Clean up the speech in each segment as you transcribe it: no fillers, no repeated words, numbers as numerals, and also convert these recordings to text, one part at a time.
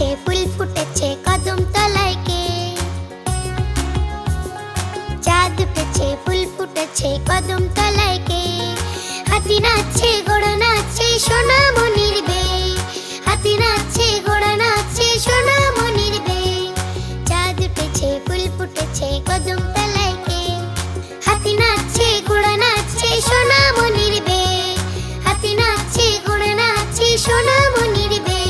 পেছে ফুল ফুটেছে কদম তলায় কে? চাঁদ পেছে ফুল ফুটেছে কদম তলায় কে? হাতি নাচছে ঘোড়া নাচছে সোনা মনির বে, হাতি নাচছে ঘোড়া নাচছে সোনা মনির বে। চাঁদ পেছে ফুল ফুটেছে কদম তলায় কে? হাতি নাচছে ঘোড়া নাচছে সোনা মনির বে, হাতি নাচছে ঘোড়া নাচছে সোনা মনির বে।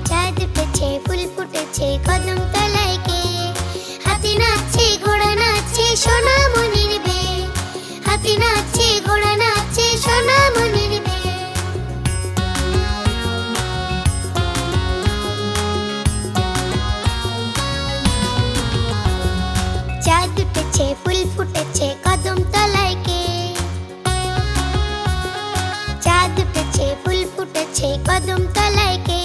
চাঁদ পেছে ফুল ফুটেছে কদম তলায় কে? হাতি নাচছে ঘোড়া নাচছে সোনা মনির বে, হাতি নাচছে ঘোড়া নাচছে সোনা মনির বে। চাঁদ পেছে ফুল ফুটেছে কদম তলায় কে? চাঁদ পেছে ফুল ফুটেছে কদম তলায় কে?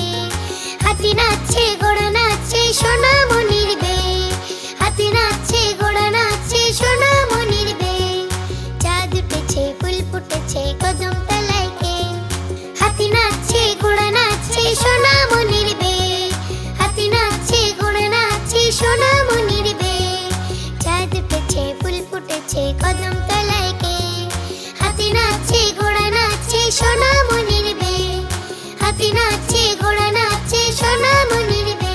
হাতি নাচছে ঘোড়া নাচছে সোনা মনির বে, হাতি নাচছে ঘোড়া নাচছে সোনা মনির বে। চাঁদ পেছে ফুল ফুটেছে কদম তলায় কে? হাতি নাচছে ঘোড়া নাচছে সোনা মনির বে, হাতি নাচছে ঘোড়া নাচছে সোনা মনির বে। চাঁদ পেছে ফুল ফুটেছে কদম তলায় কে? হাতি নাচছে ঘোড়া নাচছে সোনা মনির বে, হাতি নাচছে ঘোড়া নাচছে সোনা মনির বে।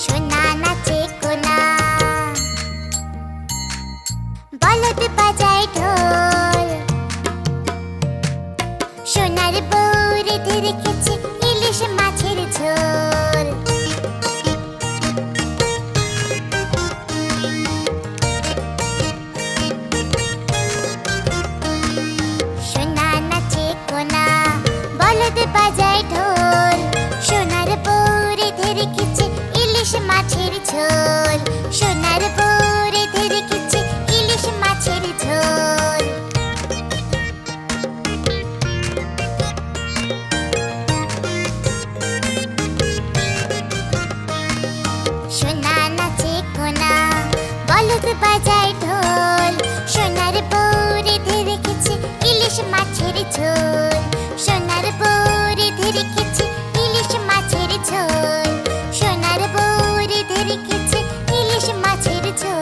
সোনা নাচে কোনা, বলদ বাজায় ঢোল। সোনার বউ রেঁধে রেখেছে ইলিশ মাছের ঝোল। সোনা নাচে কোনা, বলদ বাজায় ঢোল। সোনার বউ রেঁধে রেখেছে ইলিশ মাছের ঝোল। সোনার বউ রেঁধে রেখেছে ইলিশ মাছের ঝোল। সোনা নাচে কোনা, বলদ বাজায় ঢোল। সোনার বউ রেঁধে রেখেছে ইলিশ মাছের ঝোল। সোনার বউ রেঁধে রেখেছে ইলিশ মাছের ঝোল। সোনার বউ রেঁধে রেখেছে ইলিশ মাছের ঝোল।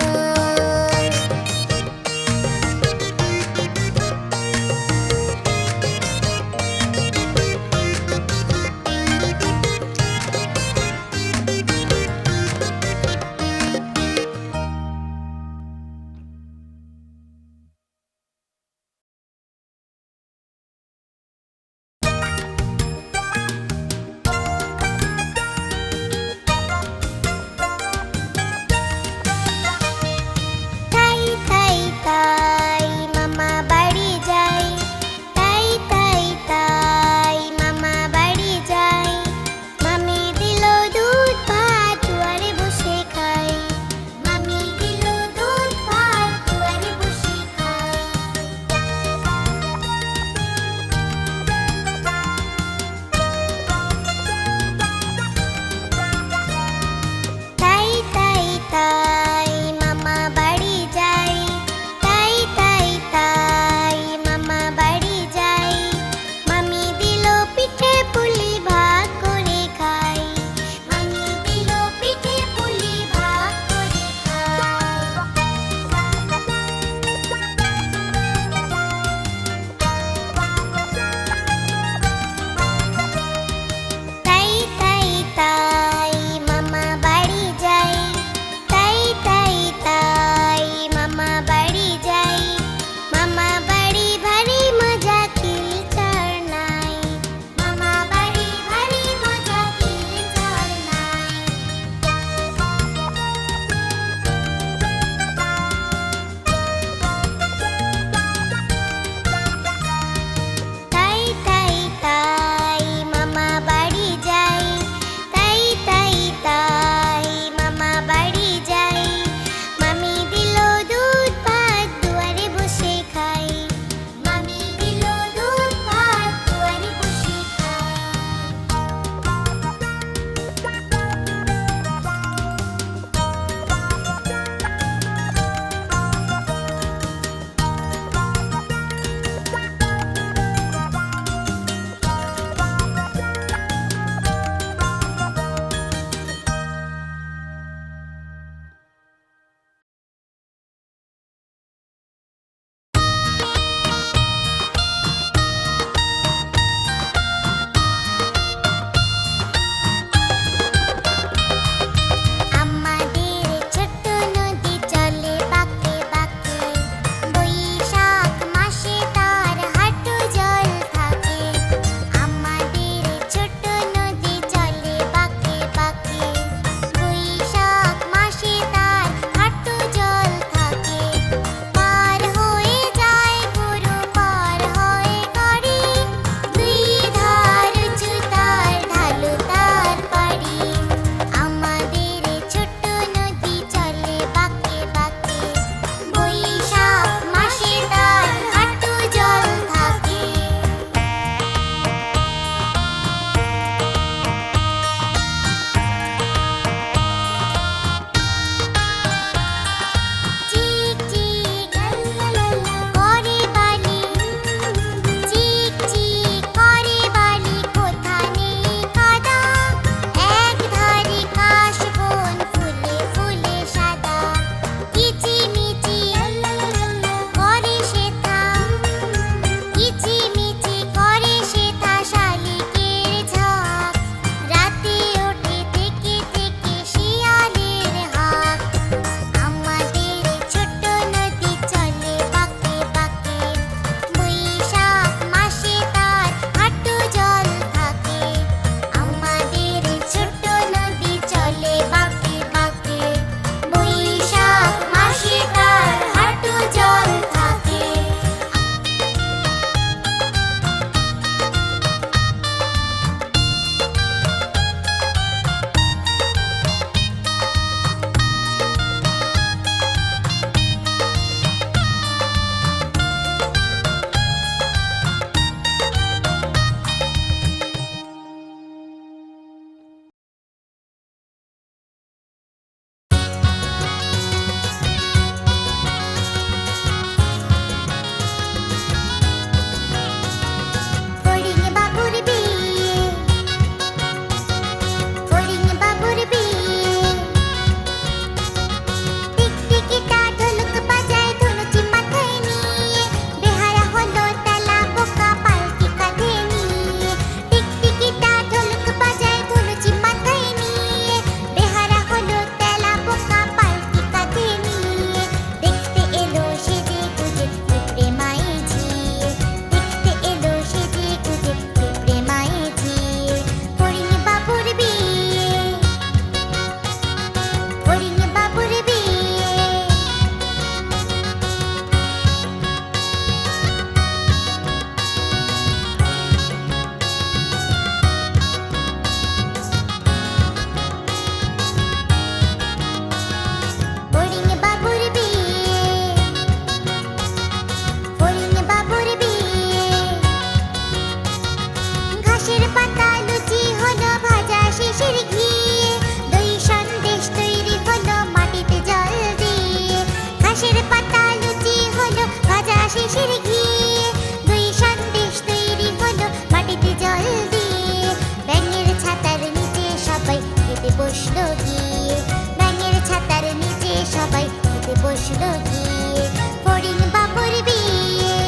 গিয়ে, ব্যাঙের ছাতার নিচে সবাই খেতে বসলো গিয়ে। ফড়িং বাবুর বিয়ে,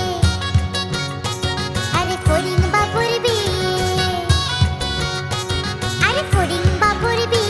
আরে ফড়িং বাবুর বিয়ে, আরে ফড়িং বাবুর বিয়ে।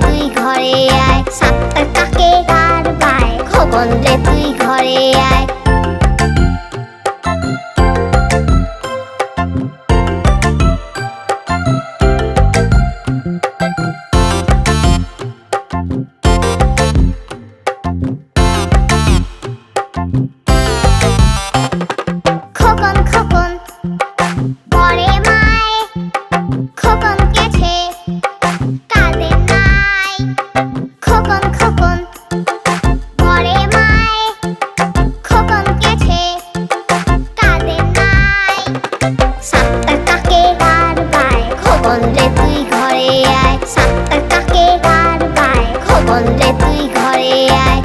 তুই ঘরে আয়, সাতটার কাকে গার বায়, খোকন রে তুই ঘরে আয়। খোকন খোকন বলে মায়, খোকন গেছে কাঁদে নাই। খোকন খোকন বলে মায়, খোকন গেছে কাঁদে নাই। সাতটার কাকে গার বায়, খোকন রে তুই ঘরে আয়, সাতটার কাকে গার বায়, খোকন রে তুই ঘরে আয়।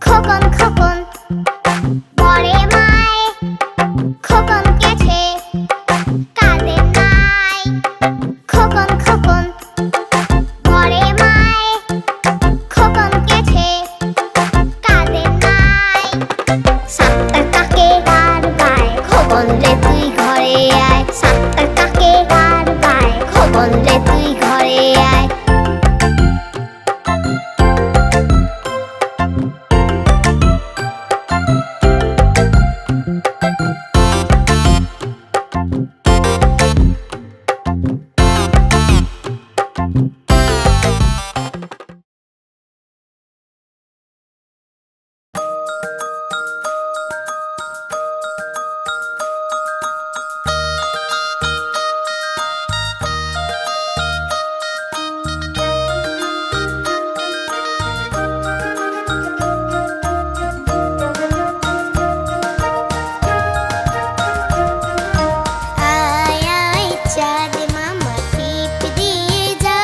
খোকন খোকন বলে মায়, খোকন গেছে কাঁদে নাই। খোকন খোকন বলে মায়, খোকন গেছে কাঁদে নাই। সাতটার কাকে গার বায়, খোকন রে তুই ঘরে আয়, সাতটার কাকে গার বায়, খোকন রে তুই ঘরে আয়। আয় আয় চাঁদ মামা টিপ দিয়ে যা,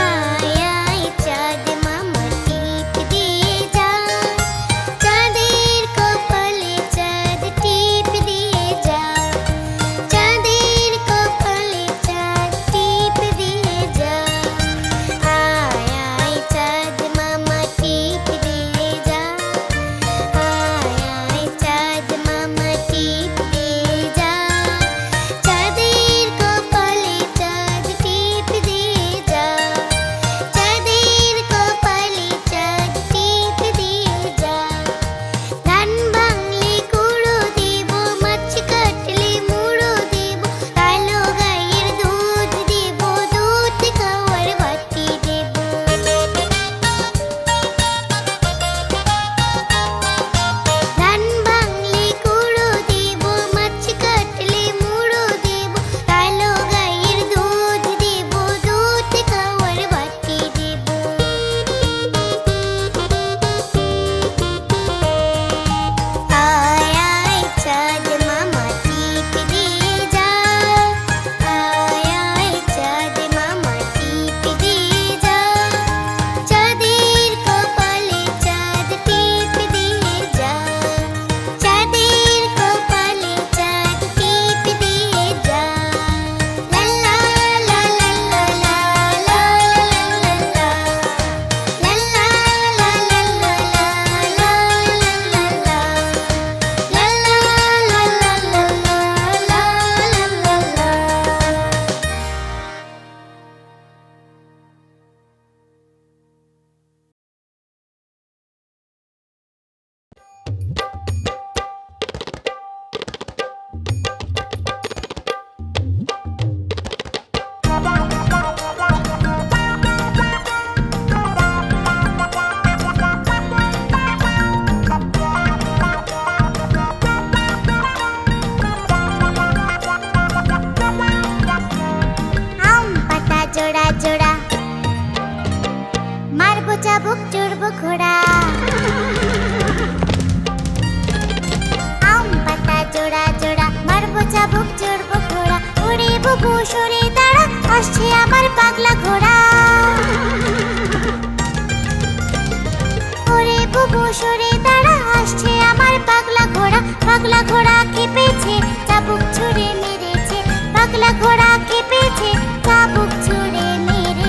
আয় আয় চাঁদ মামা টিপ দিয়ে যা। চাঁদের কপালে চাঁদ টিপ দিয়ে যা, চাঁদের কপালে চাঁদ টিপ দিয়ে যা। আয় আয় চাঁদ মামা টিপ দিয়ে যা, আয় আয় চাঁদ মামা টিপ দিয়ে যা। চাঁদের কপালে চাঁদ টিপ দিয়ে যা, চাঁদের কপালে চাঁদ টিপ দিয়ে যা। ধান ভাঙলে কুড়ো দেব, মাছ কাটলে মুড়ো দেব, কালো গাইয়ের দুধ দেব, দুধ খাওয়ার বাটি দেব। ধান ভাঙলে কুড়ো দেব, মাছ কাটলে মুড়ো দেব, কালো গাইয়ের দুধ দেব, দুধ খাওয়ার বাটি দেব। আয় আয় চাঁদ মামা টিপ দিয়ে যা, আয় আয় চাঁদ মামা টিপ দিয়ে যা। চাঁদের কপালে চাঁদ টিপ দিয়ে যা, চাঁদের কপালে চাঁদ টিপ দিয়ে যা। লা লা লা লা লা লা লা লা লা লা, লা লা লা লা লা লা লা লা লা লা, লা লা লা লা লা লা লা লা লা লা। আম পাতা জোড়া জোড়া, মারবো চাবুক চড়বো ঘোড়া। আম পাতা জোড়া জোড়া, মারবো চাবুক চড়বো ঘোড়া। ওরে বুবু সরে দাঁড়া, আসছে আমার পাগলা ঘোড়া। ওরে বুবু সরে দাঁড়া, আসছে আমার পাগলা ঘোড়া। পাগলা ঘোড়া কেঁপেছে, চাবুক ছুঁড়ে মেরেছে, পাগলা ঘোড়া কেঁপেছে, চাবুক ছুঁড়ে মেরেছে।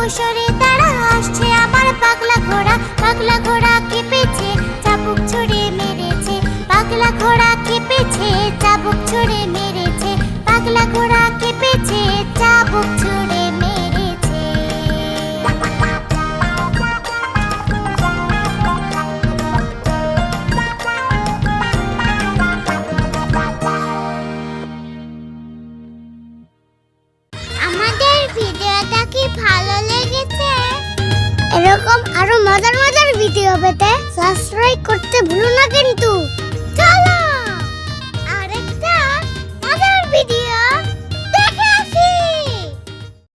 সরে তারা আসছে আমার পাগলা ঘোড়া কেঁপেছে চাবুক ছুড়ে মেরেছে পাগলা ঘোড়া কেঁপেছে চাবুক ছুড়ে মেরেছে পাগলা ঘোড়া কেঁপেছে চাবুক ছুড়ে মেরেছে আমাদের ভিডিওটা কি ভালো লেগেছে? এরকম আরো মজার মজার ভিডিও পেতে সাবস্ক্রাইব করতে ভুলো না কিন্তু।